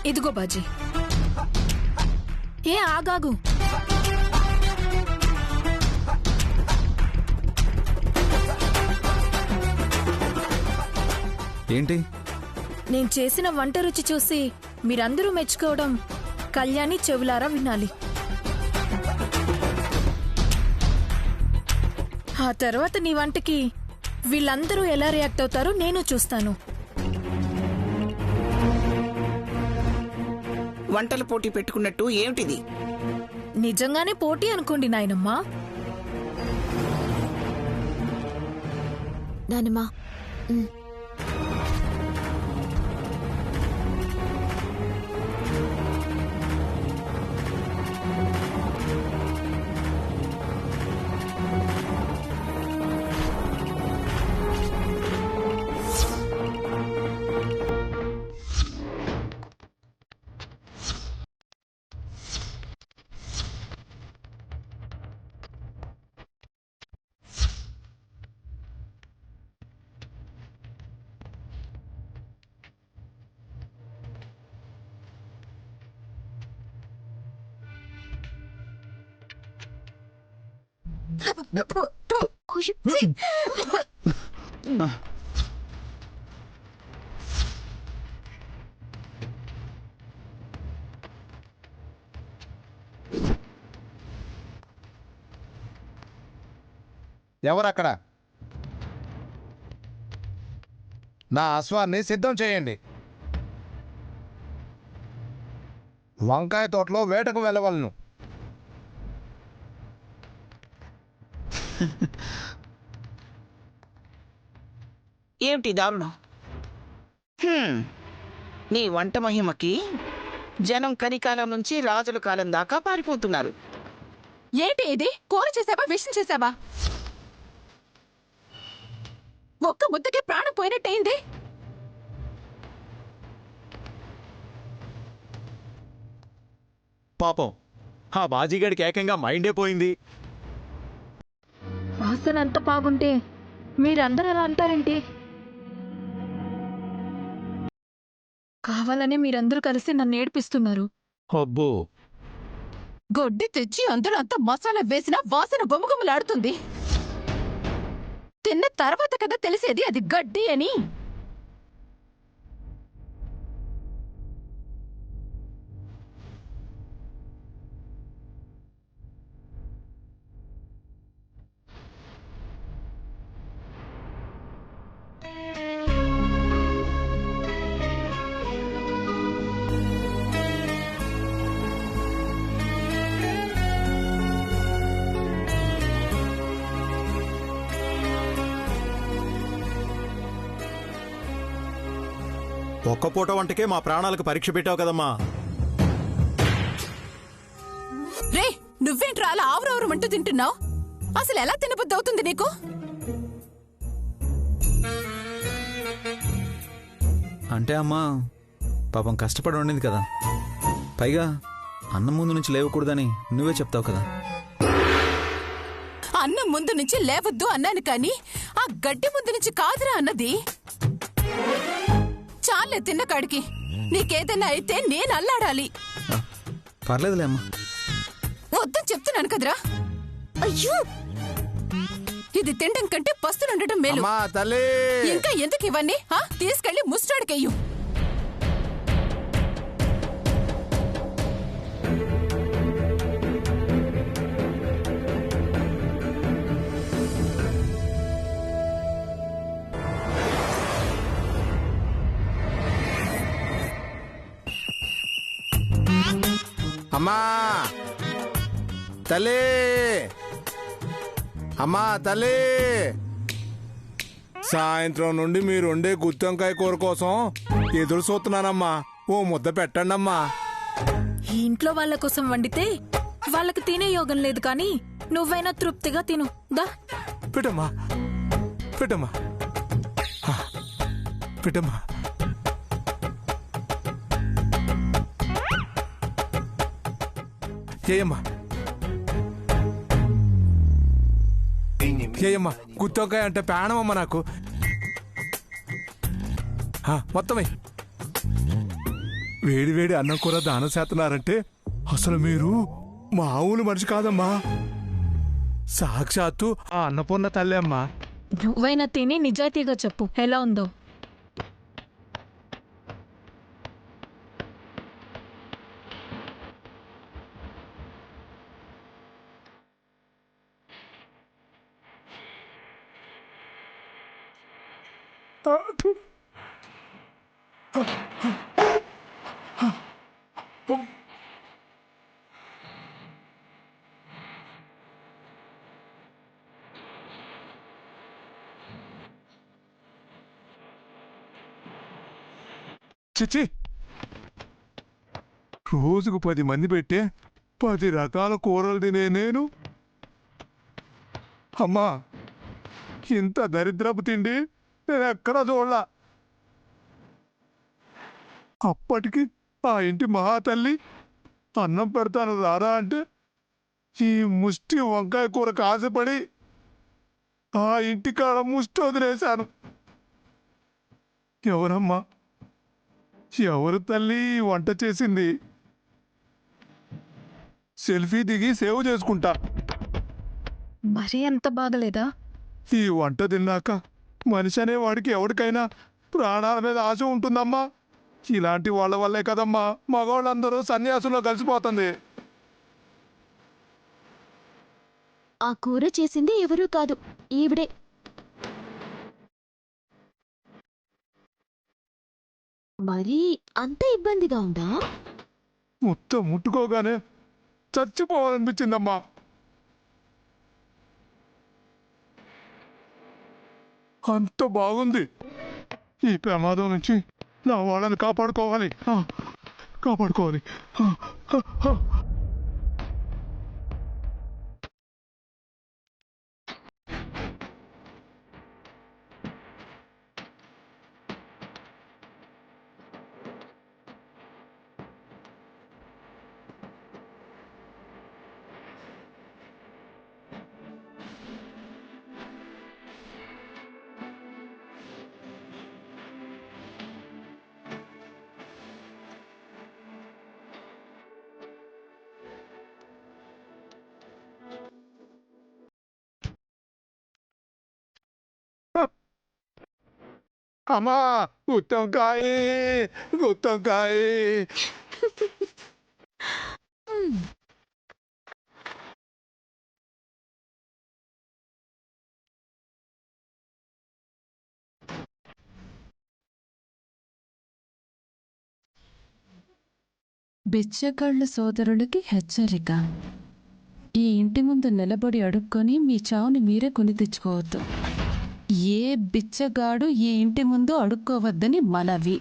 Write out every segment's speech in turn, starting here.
ఇదిగో బాజీ. ఏ ఆగాగు. ఏంటి? నేను చేసిన వంట రుచి చూసి మీరందరూ మెచ్చుకోవడం కళ్యాణి చెవులారా వినాలి. ఆ తర్వాత నీ వంటకి వీళ్ళందరూ ఎలా రియాక్ట్ అవుతారో నేను చూస్తాను. వంటల పోటీ పెట్టుకున్నట్టు ఏమిటిది? నిజంగానే పోటీ అనుకోండి నాయనమ్మా. నానమ్మా, ఎవరక్కడ? నా అశ్వాన్ని సిద్ధం చేయండి. వంకాయ తోటలో వేటకు వెళ్ళవలను. ఏమిటి దారుణం? నీ వంట మహిమకి జనం కనికాలం నుంచి రాజుల కాలం దాకా పారిపోతున్నారు. ఏంటి ఇది? కూర చేసావా, విషం చేసావా? ఒక్క ముద్దకి ప్రాణం పోయినట్టయింది. పాపం ఆ బాజీగాడికి ఏకంగా మైండే పోయింది. వాసన అంత బాగుంటే మీరందరూ అలా అంటారేంటి? కావాలనే మీరందరూ కలిసి నన్ను ఏడిపిస్తున్నారు. అబ్బో, గొడ్డి తెచ్చి అందులో అంత మసాలా వేసిన వాసన గుమగుమలాడుతుంది. తిన్న తర్వాత కదా తెలిసేది అది గడ్డి అని. ఒక్క పూట వంటకే మా ప్రాణాలకు పరీక్ష పెట్టావు కదమ్మా. రే, నువ్వేంట్రా అలా ఆవురవరమంటూ తింటున్నావు? అసలు ఎలా తినబుద్ధి అవుతుంది నీకు? అంటే అమ్మా, పాపం కష్టపడి వండింది కదా, పైగా అన్నం ముందు నుంచి లేవకూడదని నువ్వే చెప్తావు కదా. అన్నం ముందు నుంచి లేవద్దు అన్నాను కానీ ఆ గడ్డి ముందు నుంచి కాదురా అన్నది. చాలే తిన్న కాడికి. నీకేదైనా అయితే నేను అల్లాడాలి. పర్లేదులే అమ్మా. వద్దని చెప్తున్నాను కదరా. అయ్యో, ఇది తినడం కంటే పస్తులుండటం మేలు. ఇంకా ఎందుకు ఇవన్నీ? తీసుకెళ్లి ముస్టాడికెయ్యు. అమ్మా తల్లి, అమ్మా తల్లి, సాయంత్రం నుండి మీరు వండే గుత్తి వంకాయ కూర కోసం ఎదురు చూస్తున్నానమ్మా. ఓ ముద్ద పెట్టండి అమ్మా. ఈ ఇంట్లో వాళ్ళ కోసం వండితే వాళ్ళకి తినే యోగం లేదు, కానీ నువ్వైనా తృప్తిగా తిను. దా పెట్టమ్మా, పెట్టమ్మా, పెట్టమ్మా. ఏయమ్మా, ఏయమ్మా, గుత్తొంకాయ అంటే ప్రాణమమ్మా నాకు. మొత్తమే వేడి వేడి అన్నం కూర దానం చేస్తున్నారంటే అసలు మీరు మామూలు మనిషి కాదమ్మా. సాక్షాత్తు ఆ అన్నపూర్ణ తల్లి అమ్మా. నువ్వైనా తిని నిజాయితీగా చెప్పు ఎలా ఉందో. చిచ్చి, రోజుకు 10 మంది పెట్టే 10 రకాల కూరలు తినే నేను అమ్మా, ఇంత దరిద్రపు తిండి నేను ఎక్కడా చూడలా. అప్పటికి ఆ ఇంటి మహాతల్లి అన్నం పెడతాను రారా అంటే ఈ ముష్టి వంకాయ కూరకు ఆశపడి ఆ ఇంటి కాడ ముష్టి వదిలేశాను. ఎవరమ్మా, ఎవరు తల్లి వంట చేసింది? సెల్ఫీ దిగి సేవ్ చేసుకుంటా. మరీ అంత బాగలేదా? ఈ వంట తిన్నాక మనిషి అనే వాడికి ఎవరికైనా ప్రాణాల మీద ఆశ ఉంటుందమ్మా. ఇలాంటి వాళ్ళ వల్లే కదమ్మా మగవాళ్ళందరూ సన్యాసులో కలిసిపోతుంది. ఆ కూర చేసింది ఎవరూ కాదు, ఈవిడే. మరి అంత ఇబ్బందిగా ఉందా? మొత్తం ముట్టుకోగానే చచ్చిపోవాలనిపించిందమ్మా. అంత బాగుంది. ఈ ప్రమాదం నుంచి నా వాళ్ళని కాపాడుకోవాలి. కాపాడుకోవాలి. అమ్మా, గుత్తంకాయ గుత్తంకాయ. బిచ్చగాళ్ల సోదరులకి హెచ్చరిక. ఈ ఇంటి ముందు నిలబడి అడుక్కొని మీ చావుని మీరే కొని తెచ్చుకోవద్దు. ఏ బిచ్చగాడు ఈ ఇంటి ముందు అడుక్కోవద్దని మనవి.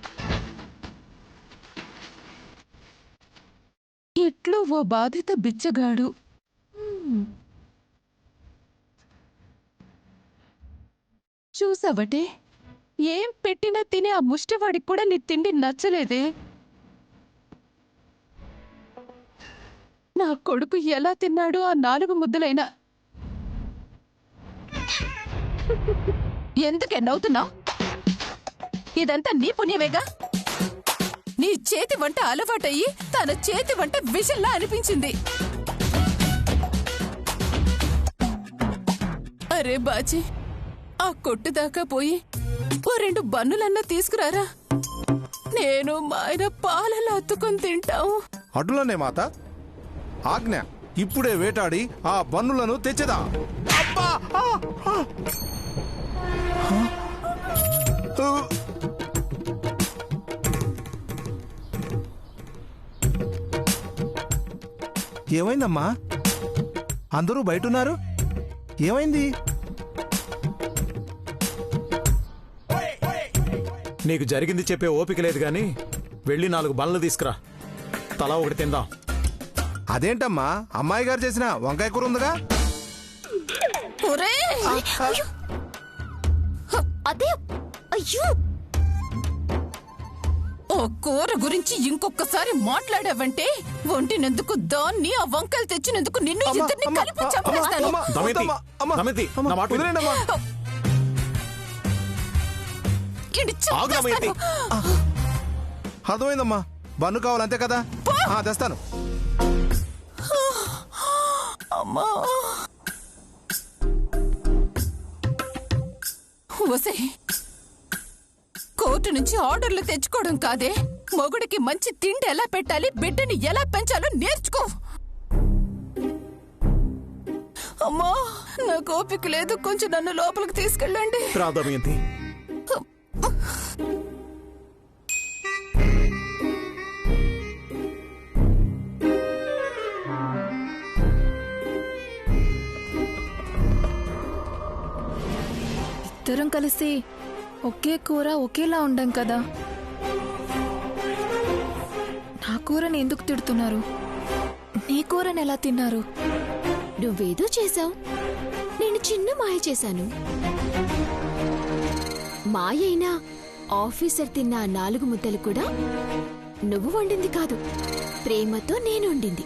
ఇట్లు ఓ బాధిత బిచ్చగాడు. చూసావటే, ఏం పెట్టినా తినే ఆ ముష్టివాడికి కూడా నీ తిండి నచ్చలేదే. నా కొడుకు ఎలా తిన్నాడు ఆ 4 ముద్దలైనా? ఎందుకే నవ్వుతున్నావు? ఇదంతా నీ పుణ్యమేగా. నీ చేతి వంట అలవాటయ్యి తన చేతి వంట విషంలా అనిపించింది. అరే బాజీ, ఆ కొట్టు దాకా పోయి ఓ 2 బన్నులన్నా తీసుకురారా. నేను మా ఆయన పాలలో అత్తుకొని తింటాము. అడ్డులనే మాత ఆజ్ఞ. ఇప్పుడే వేటాడి ఆ బన్నులను తెచ్చదా. ఏమైందమ్మా? అందరూ బయటున్నారు, ఏమైంది? నీకు జరిగింది చెప్పే ఓపిక లేదు గాని వెళ్ళి 4 బన్నులు తీసుకురా, తలా ఒకటి తిందాం. అదేంటమ్మా, అమ్మాయి గారు చేసిన వంకాయ కూర ఉందిగా. అదే, అయ్యో! ఓ కూర గురించి ఇంకొకసారి మాట్లాడావంటే వంటినందుకు దాన్ని, ఆ వంకాయలు తెచ్చినందుకు నిన్ను ఇద్దరిని కలిపి చంపేస్తాను. దమయంతి, దమయంతి, నా మాట విను. వదిలేండమ్మా. ఈడ్ని చంపేస్తాను. అర్థమైందమ్మా, బన్ను కావాలంతే కదా తెస్తాను. అమ్మా వసే, కోర్టు నుంచి ఆర్డర్లు తెచ్చుకోవడం కాదే, మొగుడికి మంచి తిండి ఎలా పెట్టాలి, బిడ్డని ఎలా పెంచాలో నేర్చుకో. అమ్మా నాకు ఓపిక లేదు, కొంచెం నన్ను లోపలికి తీసుకెళ్ళండి. రాదమయంతి, ఇద్దరం కలిసి ఒకే కూర ఒకేలా ఉండం కదా. నా కూరని ఎందుకు తిడుతున్నారు? నీ కూరని ఎలా తిన్నారు? నువ్వేదో చేశావు, నేను చిన్న మాయ చేశాను. మాయ అయినా ఆఫీసర్ తిన్న 4 ముద్దలు కూడా నువ్వు వండింది కాదు, ప్రేమతో నేను వండింది.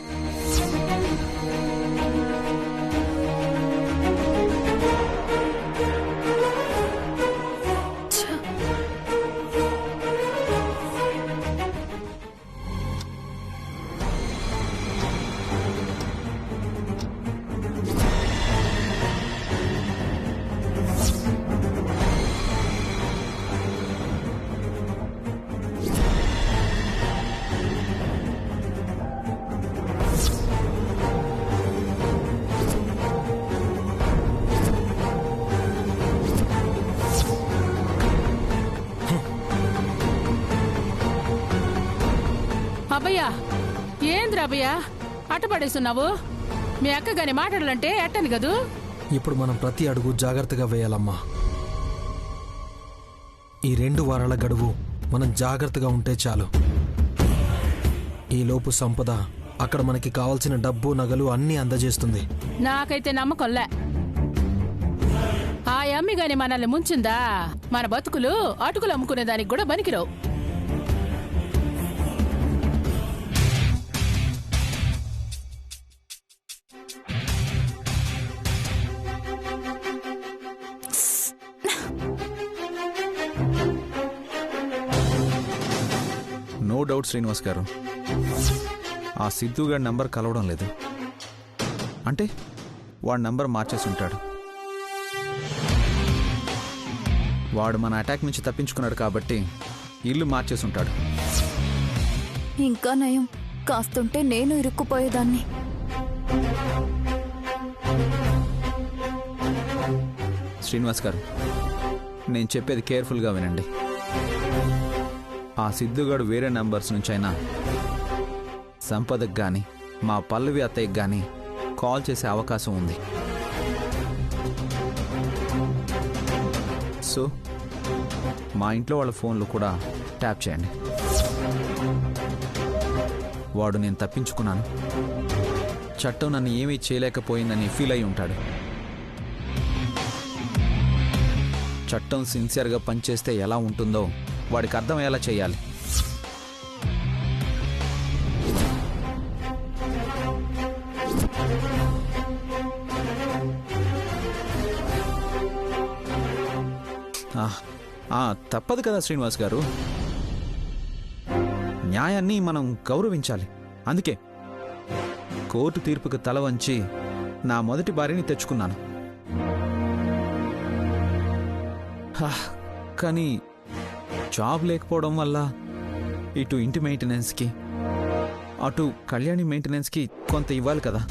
అబ్బయ్యా, ఏంద్రబ్బయ్యా అట్టపడేస్తున్నావు? మీ అక్క గాని మాట్లాడాలంటే ఎట్టని కదూ. ఇప్పుడు మనం ప్రతి అడుగు జాగ్రత్తగా వేయాలమ్మా. ఈ 2 వారాల గడువు మనం జాగ్రత్తగా ఉంటే చాలు. ఈలోపు సంపద అక్కడ మనకి కావాల్సిన డబ్బు నగలు అన్నీ అందజేస్తుంది. నాకైతే నమ్మకంలే. ఆ అమ్మి గాని మనల్ని ముంచిందా, మన బతుకులు అటుకులు అమ్ముకునే దానికి కూడా బనికిరావు. నో డౌట్ శ్రీనివాస్ గారు, ఆ సిద్ధు గారి నంబర్ కలవడం లేదు. అంటే వాడి నంబర్ మార్చేసి ఉంటాడు. వాడు మన అటాక్ నుంచి తప్పించుకున్నాడు కాబట్టి ఇల్లు మార్చేసి ఉంటాడు. ఇంకా నయం, కాస్తుంటే నేను ఇరుక్కుపోయేదాన్ని. శ్రీనివాస్ గారు, నేను చెప్పేది కేర్ఫుల్గా వినండి. ఆ సిద్ధుగాడు వేరే నంబర్స్ నుంచైనా సంపదకు కానీ మా పల్లవి అత్తయ్యకి కానీ కాల్ చేసే అవకాశం ఉంది. సో మా ఇంట్లో వాళ్ళ ఫోన్లు కూడా ట్యాప్ చేయండి. వాడు నేను తప్పించుకున్నాను, చట్టం నన్ను ఏమీ చేయలేకపోయిందని ఫీల్ అయి ఉంటాడు. చట్టం సిన్సియర్గా పనిచేస్తే ఎలా ఉంటుందో వాడికి అర్థమయ్యేలా చేయాలి. తప్పదు కదా శ్రీనివాస్ గారు, న్యాయాన్ని మనం గౌరవించాలి. అందుకే కోర్టు తీర్పుకు తల వంచి నా మొదటి భార్యని తెచ్చుకున్నాను. కానీ జాబ్ లేకపోవడం వల్ల ఇటు ఇంటి మెయింటెనెన్స్కి అటు కళ్యాణి మెయింటెనెన్స్కి కొంత ఇవ్వాలి కదా.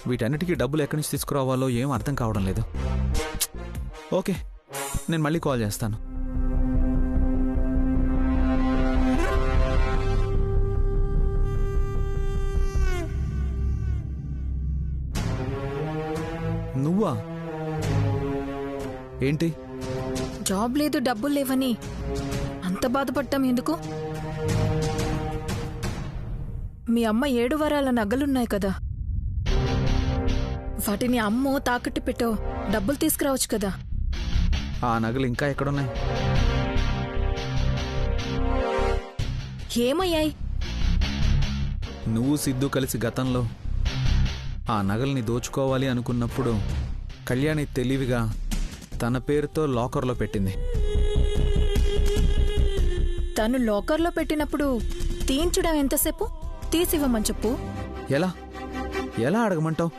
వీటన్నిటికీ డబ్బులు ఎక్కడి నుంచి తీసుకురావాలో ఏం అర్థం కావడం లేదు. ఓకే, నేను మళ్ళీ కాల్ చేస్తాను. నువ్వా? ఏంటి? జాబ్ లేదు, డబ్బులు లేవని అంత బాధపడటం ఎందుకు? మీ అమ్మ 7 వారాల నగలున్నాయి కదా, వాటిని అమ్మో తాకట్టు పెట్టో డబ్బులు తీసుకురావచ్చు కదా. ఆ నగలు ఇంకా ఎక్కడున్నాయి? ఏమయ్యాయి? నువ్వు సిద్ధు కలిసి గతంలో ఆ నగల్ని దోచుకోవాలి అనుకున్నప్పుడు కళ్యాణి తెలివిగా తన పేరుతో లాకర్లో పెట్టింది. తను లాకర్లో పెట్టినప్పుడు తీయించడం ఎంతసేపు? తీసివ్వమని చెప్పు. ఎలా ఎలా అడగమంటావు?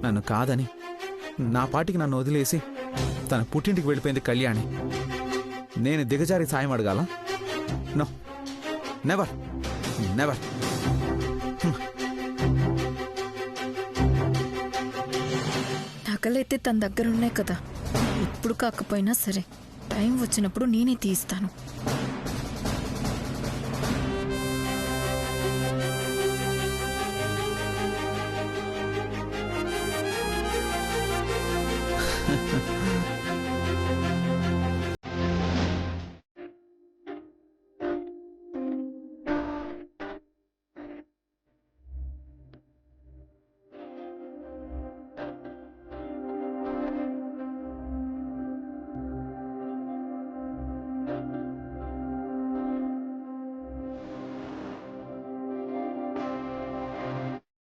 నన్ను కాదని నా పాటికి నన్ను వదిలేసి తన పుట్టింటికి వెళ్ళిపోయింది కళ్యాణి. నేను దిగజారి సాయం అడగాల? No, never never. నగలైతే తన దగ్గర ఉన్నాయి కదా, ఇప్పుడు కాకపోయినా సరే టైం వచ్చినప్పుడు నేనే తీస్తాను.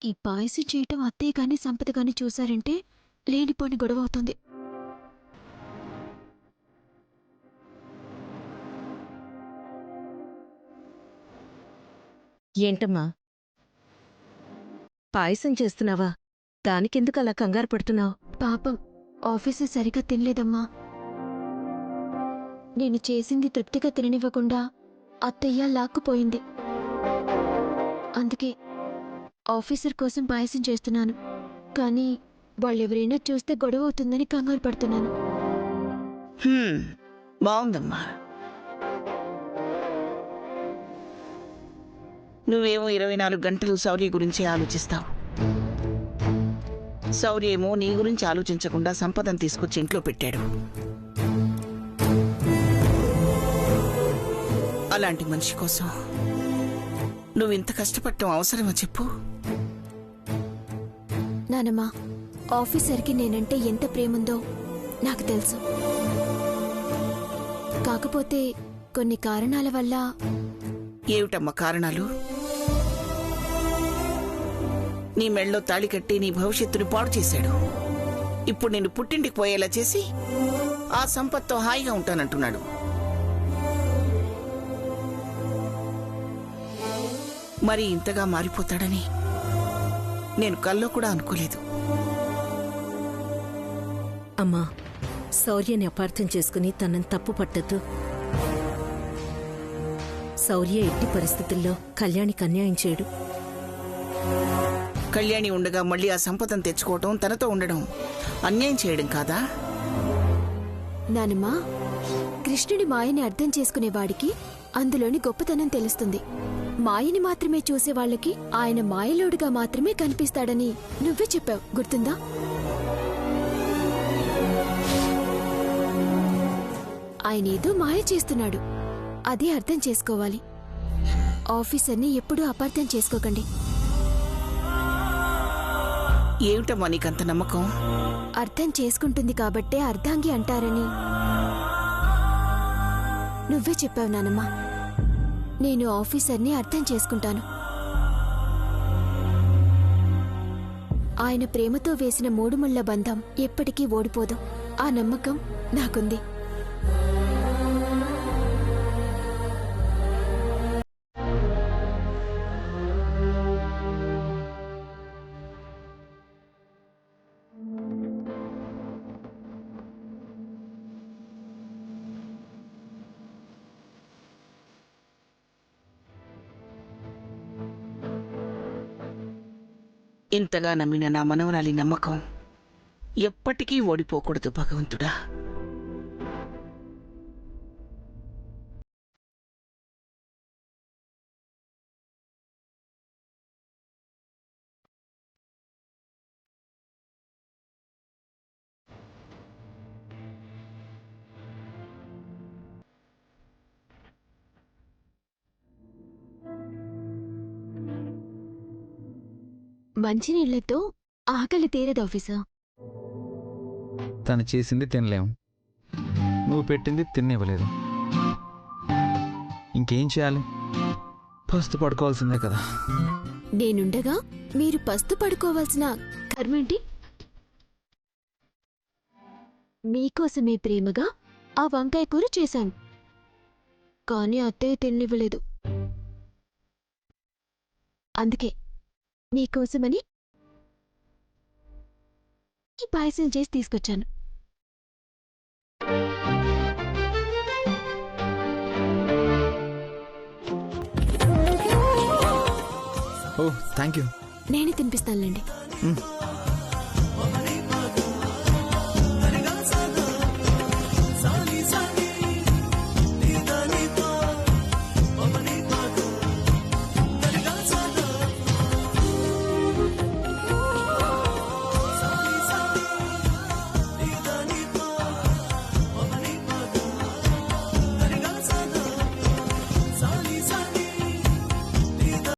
ఈ పాయసం చేయటం అత్తయ్య గాని సంపద గాని చూశారంటే లేనిపోని గొడవ అవుతుంది. ఏంటమ్మా పాయసం చేస్తున్నావా? దానికెందుకు అలా కంగారు పడుతున్నావు? పాపం ఆఫీసు సరిగా తినలేదమ్మా. నేను చేసింది తృప్తిగా తిననివ్వకుండా అత్తయ్య లాక్కుపోయింది. అందుకే ఆఫీసర్ కోసం పాయసం చేస్తున్నాను. కానీ వాళ్ళెవరైనా చూస్తే గొడవ అవుతుందని కంగారు పడుతున్నాను. బాగుందమ్మా. నువ్వేమో 24 గంటలు శౌర్య గురించి ఆలోచిస్తావు. శౌర్య ఏమో నీ గురించి ఆలోచించకుండా సంపదను తీసుకొచ్చి ఇంట్లో పెట్టాడు. అలాంటి మనిషి కోసం నువ్వింత కష్టపడటం అవసరమా చెప్పు? నానమ్మా, ఆఫీసర్కి నేనంటే ఎంత ప్రేముందో నాకు తెలుసు. కాకపోతే కొన్ని కారణాల వల్ల. ఏమిటమ్మా కారణాలు? నీ మెళ్ళో తాళి కట్టి నీ భవిష్యత్తుని పాడు చేశాడు. ఇప్పుడు నేను పుట్టింటికి పోయేలా చేసి ఆ సంపత్తో హాయిగా ఉంటానంటున్నాడు. మరి ఇంతగా మారిపోతాడని నేను కల్లో కూడా అనుకోలేదు. అమ్మా, శౌర్యని అపార్థం చేసుకుని తనని తప్పు పట్టద్దు. శౌర్య ఎట్టి పరిస్థితుల్లో కళ్యాణికి అన్యాయం చేయడు. కళ్యాణి ఉండగా మళ్ళీ ఆ సంపదను తెచ్చుకోవటం, తనతో ఉండడం అన్యాయం చేయడం కాదా? నానమ్మా, కృష్ణుడి మాయని అర్థం చేసుకునేవాడికి అందులోని గొప్పతనం తెలుస్తుంది. మాయని మాత్రమే చూసేవాళ్లకి ఆయన మాయలోడుగా మాత్రమే కనిపిస్తాడని నువ్వే చెప్పావు, గుర్తుందా? ఆయనేదో మాయ చేస్తున్నాడు, అదే అర్థం చేసుకోవాలి. ఆఫీసర్ని ఎప్పుడూ అపార్థం చేసుకోకండి. ఏమిటమ్మా నీకంత నమ్మకం? అర్థం చేసుకుంటుంది కాబట్టే అర్ధాంగి అంటారని నువ్వే చెప్పావు నానమ్మా. నేను ఆఫీసర్ని అర్థం చేసుకుంటాను. ఆయన ప్రేమతో వేసిన 3 ముళ్ల బంధం ఎప్పటికీ ఓడిపోదు. ఆ నమ్మకం నాకుంది. ఇంతగా నమ్మిన నా మనవరాలి నమ్మకం ఎప్పటికీ ఓడిపోకూడదు భగవంతుడా. మంచినీళ్లతో ఆకలి తీరదు ఆఫీసర్. తను చేసింది తినలేం, నువ్వు పెట్టింది తినివ్వలేదు. ఇంకేం చేయాలి? పస్తు పడుకోవాల్సిందే కదా. నేనుండగా మీరు పస్తు పడుకోవాల్సిన కర్మేంటి? మీకోసమే ప్రేమగా ఆ వంకాయ కూర చేశాను. కానీ అత్తయ్య తిననివ్వలేదు. అందుకే మీకోసమని ఈ పాయసం చేసి తీసుకొచ్చాను. ఓ థ్యాంక్ యూ. నేనే తినిపిస్తానులేండి.